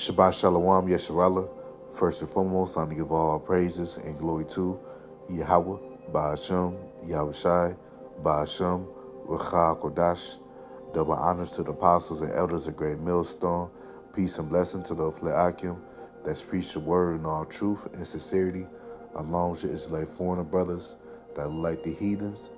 Shabbat Shalom, Yesharala. First and foremost, I'm to give all praises and glory to Yahweh, Ba'ashem, Yahweh Shai, Ba'ashem, Racha Kodash. Double honors to the apostles and elders of Great Millstone. Peace and blessing to the Akim that's preach the word in all truth and sincerity, along with your Israelite foreigner brothers that look like the heathens,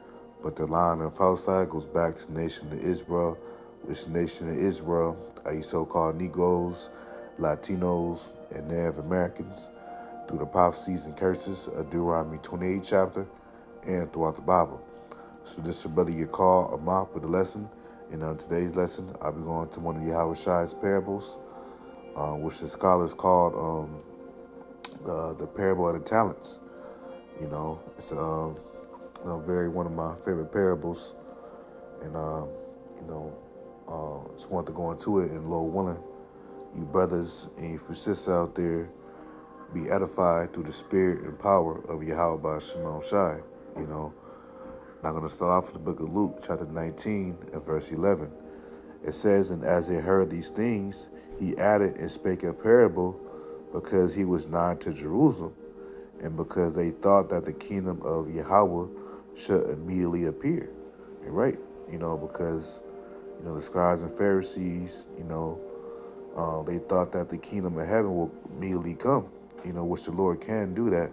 but the line of outside goes back to the nation of Israel, which nation of Israel are you so-called Negroes, Latinos, and Native Americans through the prophecies and curses of Deuteronomy 28 chapter and throughout the Bible. So this is your brother Yakar Amok with the lesson. And on today's lesson, I'll be going to one of Yahweh Shai's parables, which the scholars called the parable of the talents. You know, it's very one of my favorite parables, and just want to go into it. And Lord willing, you brothers and you sisters out there be edified through the spirit and power of Yahweh by Shimon Shai. You know, I'm going to start off with the book of Luke, chapter 19 and verse 11. It says, "And as they heard these things, he added and spake a parable, because he was nigh to Jerusalem, and because they thought that the kingdom of Yahweh should immediately appear." And right, because the scribes and Pharisees, they thought that the kingdom of heaven will immediately come, which the Lord can do that,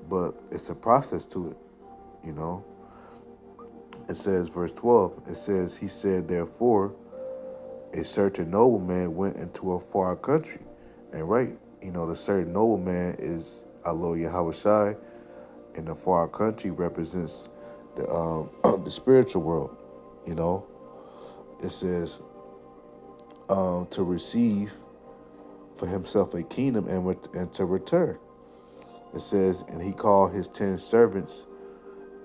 but it's a process to it, you know. It says, verse 12, it says, he said, therefore, a certain nobleman went into a far country. And right, the certain nobleman is our Lord Yahweh Shai, and the far country represents the the spiritual world, you know. It says, to receive for himself a kingdom and to return. It says, and he called his 10 servants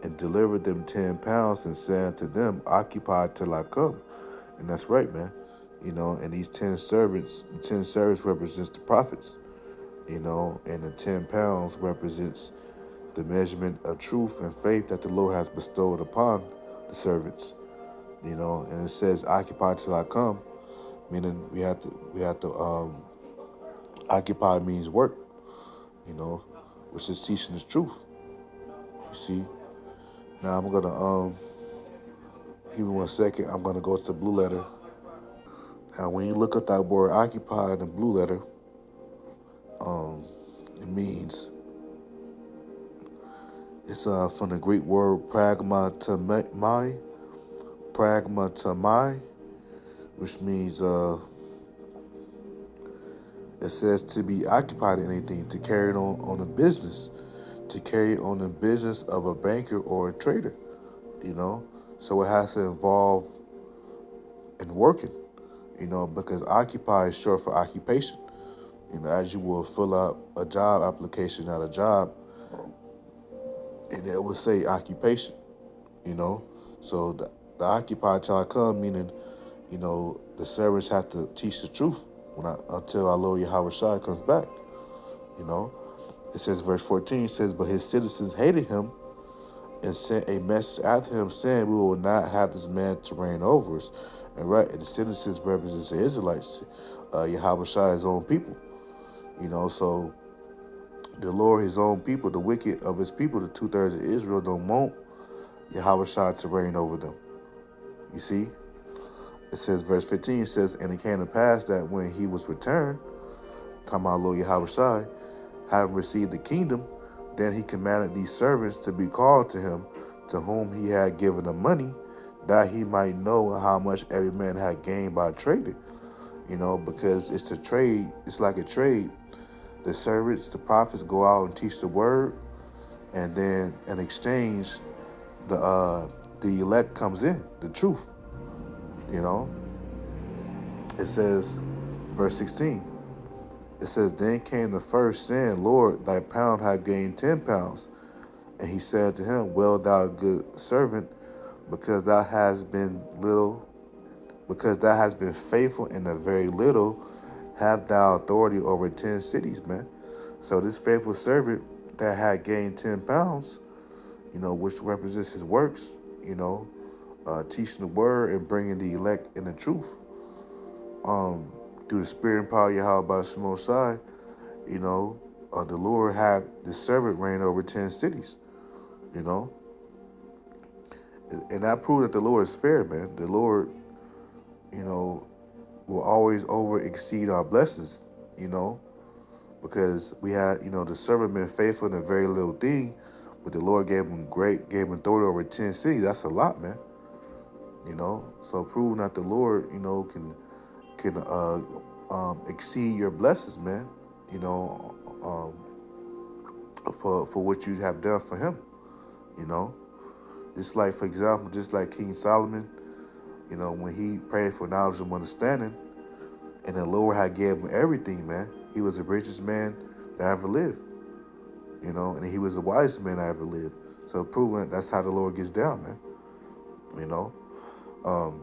and delivered them 10 pounds and said unto them, occupy till I come. And that's right, man. And these 10 servants, the 10 servants represents the prophets, and the 10 pounds represents the measurement of truth and faith that the Lord has bestowed upon the servants, and it says, occupy till I come, meaning we have to occupy means work, which is teaching the truth. You see? Now I'm gonna give me 1 second. I'm gonna go to the blue letter. Now when you look up that word occupy in the blue letter, it means it's from the Greek word pragmatomai, which means it says to be occupied in anything, to carry on a business, to carry on the business of a banker or a trader, So it has to involve in working, because occupy is short for occupation. As you will fill out a job application at a job, and it will say occupation, So the occupy till I come, meaning, the servants have to teach the truth until our Lord Yahweh Shai comes back, It says, verse 14 says, but his citizens hated him and sent a message after him saying, we will not have this man to reign over us. And right, and the citizens represents the Israelites, Yahweh Shai, his own people, so the Lord, his own people, the wicked of his people, the 2/3 of Israel, don't want Yahweh Shai to reign over them. You see? It says, verse 15 says, and it came to pass that when he was returned, talking about Lord Yahweh Shai, having received the kingdom, then he commanded these servants to be called to him, to whom he had given the money, that he might know how much every man had gained by trading. Because it's a trade, it's like a trade. The servants, the prophets go out and teach the word, and then in exchange, the elect comes in, the truth. It says, verse 16, it says, then came the first, saying, Lord, thy pound hath gained 10 pounds. And he said to him, well, thou good servant, because thou hast been faithful in a very little, have thou authority over 10 cities, man. So this faithful servant that had gained 10 pounds, which represents his works, teaching the word and bringing the elect in the truth. through the spirit and power of Yahweh Shemon Shai, you know, the Lord had the servant reign over 10 cities, you know. And that proved that the Lord is fair, man. The Lord, you know, will always over exceed our blessings, you know, because we had, you know, the servant been faithful in a very little thing, but the Lord gave him authority over 10 cities. That's a lot, man. You know, so proving that the Lord, you know, can exceed your blessings, man. You know, for what you have done for Him. You know, just like, for example, just like King Solomon, you know, when he prayed for knowledge and understanding, and the Lord had gave him everything, man. He was the richest man that ever lived. You know, and he was the wisest man that ever lived. So proving that's how the Lord gets down, man. You know. Um,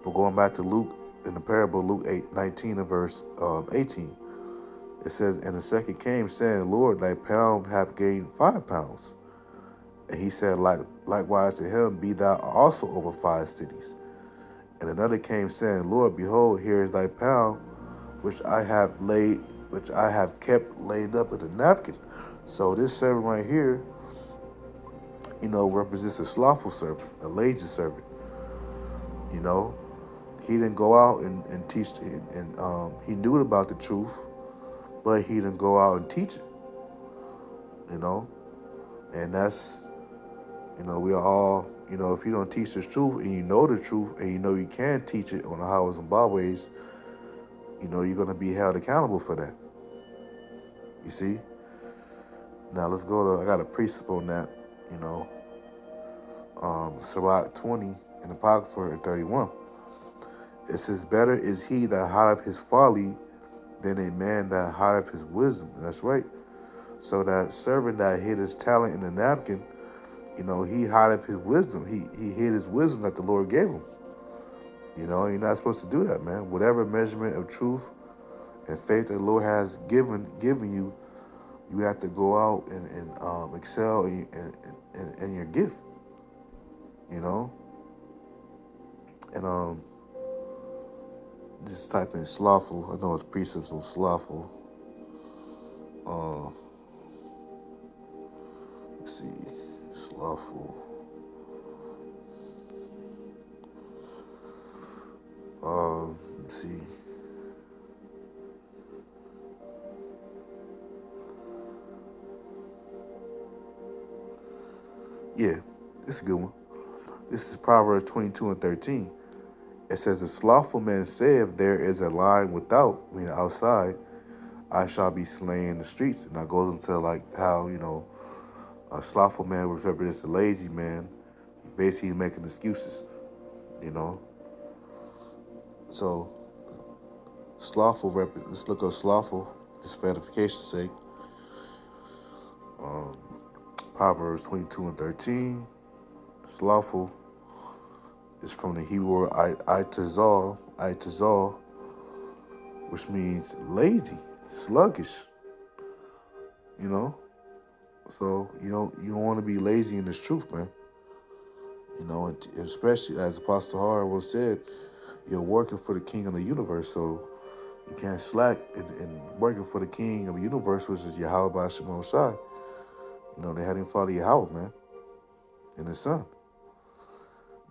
but going back to Luke, in the parable, Luke 8:19 and verse 18, it says, "And the second came, saying, Lord, thy pound hath gained 5 pounds. And he said, likewise to him, be thou also over 5 cities. And another came, saying, Lord, behold, here is thy pound, which I have kept laid up in a napkin." So this servant right here, you know, represents a slothful servant, a lazy servant. You know, he didn't go out and teach, and he knew about the truth, but he didn't go out and teach it. You know, and that's, you know, we are all, you know, if you don't teach the truth and you know the truth and you know you can teach it on the highways and byways, you know, you're going to be held accountable for that. You see? Now let's go to, I got a precept on that, you know, Sirach 20 in Apocrypha 31. It says, better is he that hideth his folly than a man that hideth his wisdom. And that's right. So that servant that hid his talent in the napkin, you know, he hideth his wisdom. He hid his wisdom that the Lord gave him. You know, you're not supposed to do that, man. Whatever measurement of truth and faith that the Lord has given you, you have to go out and excel in your gift. You know, and just type in slothful. I know it's precepts on slothful. Let's see, slothful. Let's see. Yeah, this is a good one. This is Proverbs 22 and 13. It says, "A slothful man saith, there is a lion without, meaning outside, I shall be slain in the streets." And that goes into like how, you know, a slothful man represents a lazy man. Basically making excuses, you know. So slothful, let's look up slothful, just for edification's sake. Proverbs 22 and 13. Slothful is from the Hebrew word itazal, which means lazy, sluggish. You know, so you don't want to be lazy in this truth, man. You know, and especially as Apostle Har once said, you're working for the King of the universe, so you can't slack in working for the King of the universe, which is Yahweh by Shemon Shai. You know, they had him follow Yahweh, man, and his son.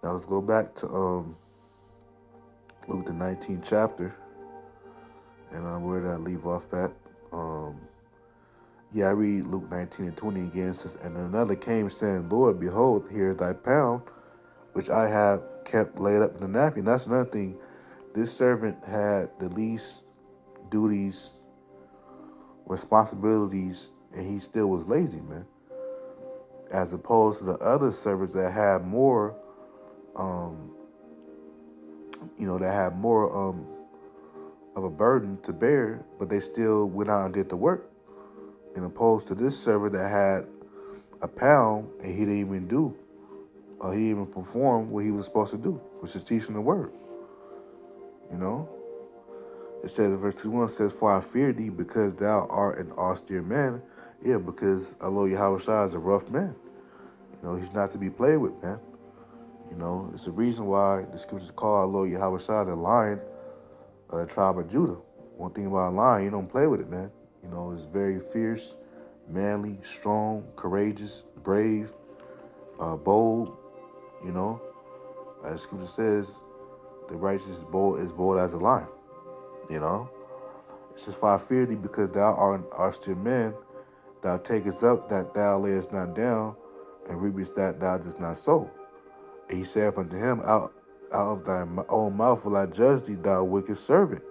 Now let's go back to Luke the 19th chapter, and where did I leave off at? I read Luke 19 and 20 again. It says, "And another came, saying, Lord, behold, here is thy pound, which I have kept laid up in the napkin." That's another thing. This servant had the least duties, responsibilities, and he still was lazy, man. As opposed to the other servants that had more, that had more of a burden to bear, but they still went out and did the work. And opposed to this servant that had a pound and he didn't even do, he didn't even perform what he was supposed to do, which is teaching the word. You know, it says in verse 21, says, "For I fear thee, because thou art an austere man." Yeah, because Allah Yahweh Shai is a rough man. You know, he's not to be played with, man. You know, it's the reason why the scriptures call Allah Yahweh Shai the lion of the tribe of Judah. One thing about a lion, you don't play with it, man. You know, it's very fierce, manly, strong, courageous, brave, bold. You know, as the scripture says, the righteous is bold as a lion. You know, it says, "For I fear thee, because thou art still man. Thou takest up that thou layest not down, and reapest that thou didst not sow." And he saith unto him, out of thy own mouth will I judge thee, thou wicked servant.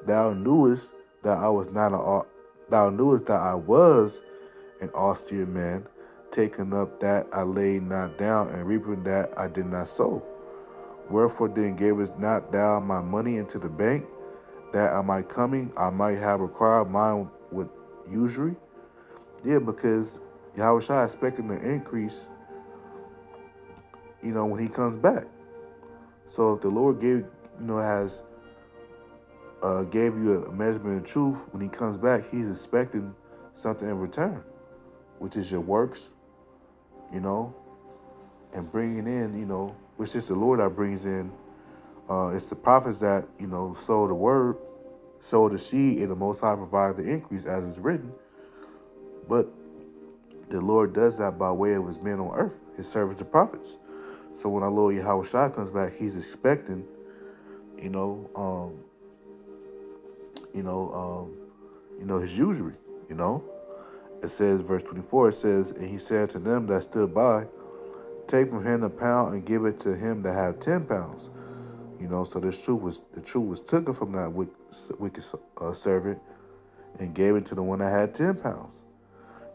Thou knewest that I was not a, thou knewest that I was an austere man, taking up that I laid not down, and reaping that I did not sow. Wherefore then gavest not thou my money into the bank, that at my coming I might have required mine with usury? Yeah, because Yahushua expecting the increase, when he comes back. So if the Lord gave you a measurement of truth, when he comes back, he's expecting something in return, which is your works, and bringing in, which is the Lord that brings in. It's the prophets that, sow the word, sow the seed, and the Most High provide the increase, as is written. But the Lord does that by way of his men on earth, his servants, the prophets. So when our Lord Yahushua comes back, he's expecting, his usury. It says, verse 24, it says, "And he said to them that stood by, take from him a pound and give it to him that have 10 pounds." So the truth was taken from that wicked servant and gave it to the one that had 10 pounds.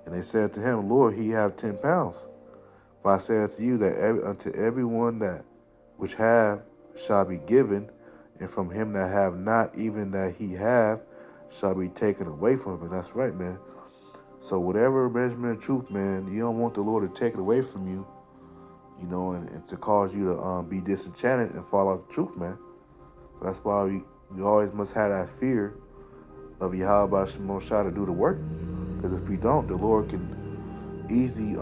And they said to him, "Lord, he have 10 pounds. For I say unto you that unto every one that which have shall be given, and from him that have not, even that he have, shall be taken away from him." And that's right, man. So whatever measurement of truth, man, you don't want the Lord to take it away from you, and to cause you to be disenchanted and fall off the truth, man. So that's why we always must have that fear of Yahweh Shemon Shah to do the work. Because if we don't, the Lord can easily,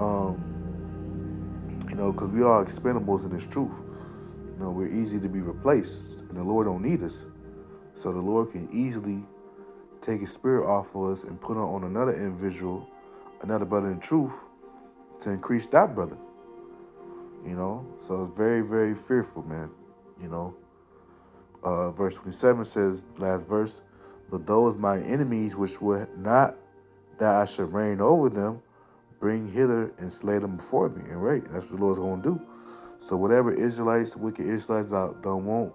because we are expendables in this truth. We're easy to be replaced, and the Lord don't need us. So the Lord can easily take his spirit off of us and put on another individual, another brother in truth, to increase that brother. So it's very, very fearful, man. Verse 27 says, last verse, "But those my enemies which would not that I should reign over them, bring hither and slay them before me." And right, that's what the Lord's going to do. So whatever Israelites, wicked Israelites that don't want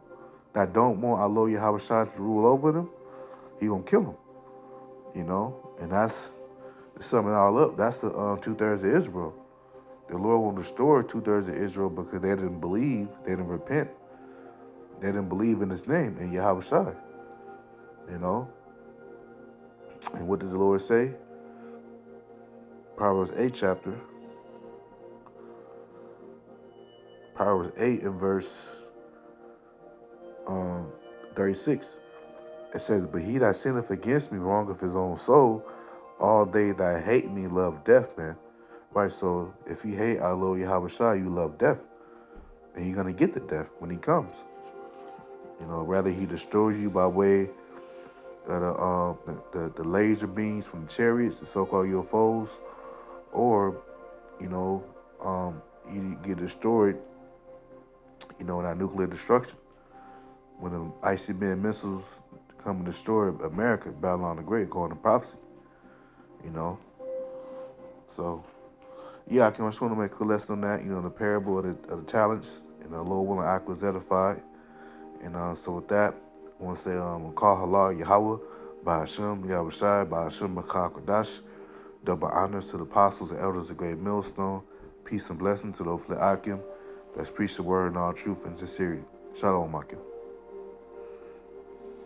our Lord Yahweh Shai to rule over them, he going to kill them. And that's, to sum it all up, that's the 2/3 of Israel. The Lord will restore 2/3 of Israel because they didn't believe, they didn't repent, they didn't believe in his name, in Yahweh Shai. And what did the Lord say? Proverbs 8 chapter. Proverbs 8 and verse 36. It says, "But he that sinneth against me wrongeth his own soul. All they that hate me love death," man. Right, so if you hate our Lord Yahweh Shai, you love death. And you're going to get the death when he comes. Rather he destroys you by way of the laser beams from the chariots, the so-called UFOs, or, you get destroyed, in that nuclear destruction. When the ICBM missiles come and destroy America, Babylon the Great, according to prophecy. So, yeah, I just want to make a lesson on that, the parable of the talents, and the low willing act was edified. And so with that, I want to say, call halal Yahweh, by Hashem, Yahweh Shai, by Hashem, Makah Kodash. Double honors to the apostles and elders of Great Millstone. Peace and blessing to those Akim that's preach the word in all truth and sincerity. Shalom, Akim.